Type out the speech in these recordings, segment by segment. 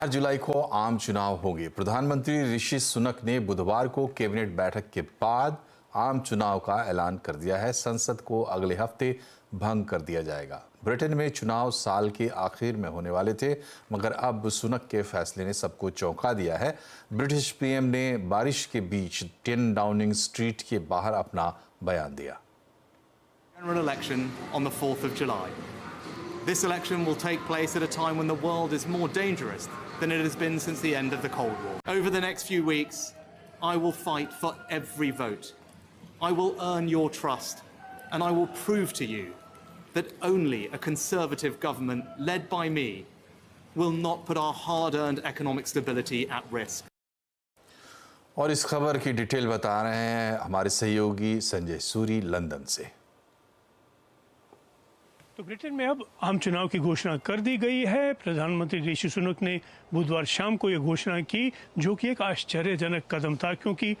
4 जुलाई को आम चुनाव होंगे। प्रधानमंत्री ऋषि सुनक ने बुधवार को कैबिनेट बैठक के बाद आम चुनाव का ऐलान कर दिया है। संसद को अगले हफ्ते भंग कर दिया जाएगा। ब्रिटेन में चुनाव साल के आखिर में होने वाले थे, मगर अब सुनक के फैसले ने सबको चौंका दिया है। ब्रिटिश पीएम ने बारिश के बीच 10 डाउनिंग स्ट्रीट के बाहर अपना बयान दिया। General election on the 4th of July. This election will take place at a time when the world is more dangerous than it has been since the end of the Cold War. Over the next few weeks, I will fight for every vote. I will earn your trust, and I will prove to you that only a Conservative government led by me will not put our hard-earned economic stability at risk. और इस खबर की detail बता रहे हैं हमारे सहयोगी Sanjay Suri London से। तो ब्रिटेन में अब आम चुनाव की घोषणा कर दी गई है। प्रधानमंत्री ऋषि सुनक ने बुधवार शाम को यह घोषणा की, जो कि एक आश्चर्यजनक कदम था, क्योंकि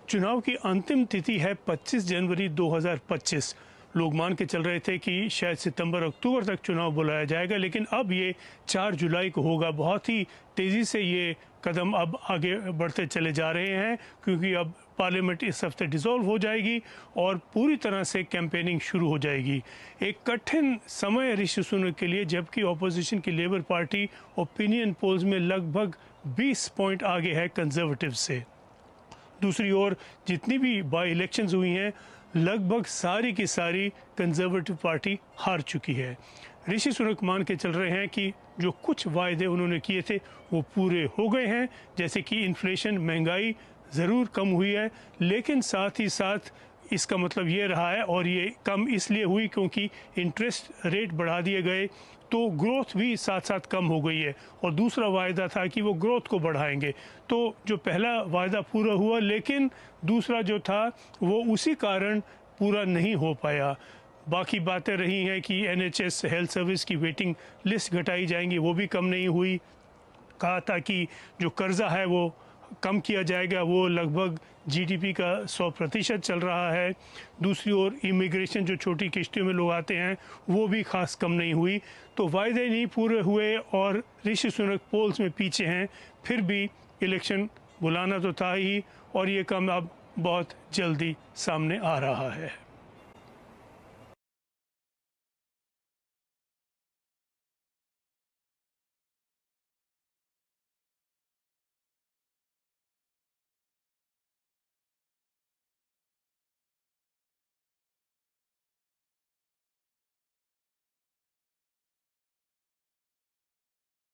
चुनाव की अंतिम तिथि है 25 जनवरी 2025। लोग मान के चल रहे थे कि शायद सितंबर अक्टूबर तक चुनाव बुलाया जाएगा, लेकिन अब ये 4 जुलाई को होगा। बहुत ही तेज़ी से ये कदम अब आगे बढ़ते चले जा रहे हैं, क्योंकि अब पार्लियामेंट इस हफ्ते डिसॉल्व हो जाएगी और पूरी तरह से कैंपेनिंग शुरू हो जाएगी। एक कठिन समय ऋषि सुनक के लिए, जबकि ऑपोजिशन की लेबर पार्टी ओपिनियन पोल्स में लगभग 20 पॉइंट आगे है कंजर्वेटिव से। दूसरी ओर जितनी भी बाई इलेक्शंस हुई हैं, लगभग सारी की सारी कंजर्वेटिव पार्टी हार चुकी है। ऋषि सुनक मान के चल रहे हैं कि जो कुछ वायदे उन्होंने किए थे वो पूरे हो गए हैं, जैसे कि इन्फ्लेशन, महंगाई ज़रूर कम हुई है, लेकिन साथ ही साथ इसका मतलब ये रहा है, और ये कम इसलिए हुई क्योंकि इंटरेस्ट रेट बढ़ा दिए गए, तो ग्रोथ भी साथ साथ कम हो गई है। और दूसरा वायदा था कि वो ग्रोथ को बढ़ाएंगे, तो जो पहला वायदा पूरा हुआ, लेकिन दूसरा जो था वो उसी कारण पूरा नहीं हो पाया। बाकी बातें रही हैं कि NHS हेल्थ सर्विस की वेटिंग लिस्ट घटाई जाएंगी, वो भी कम नहीं हुई। कहा था कि जो कर्जा है वो कम किया जाएगा, वो लगभग GDP का 100% चल रहा है। दूसरी ओर इमिग्रेशन, जो छोटी किश्तियों में लोग आते हैं, वो भी खास कम नहीं हुई। तो वायदे नहीं पूरे हुए और ऋषि सुनक पोल्स में पीछे हैं। फिर भी इलेक्शन बुलाना तो था ही, और ये काम अब बहुत जल्दी सामने आ रहा है।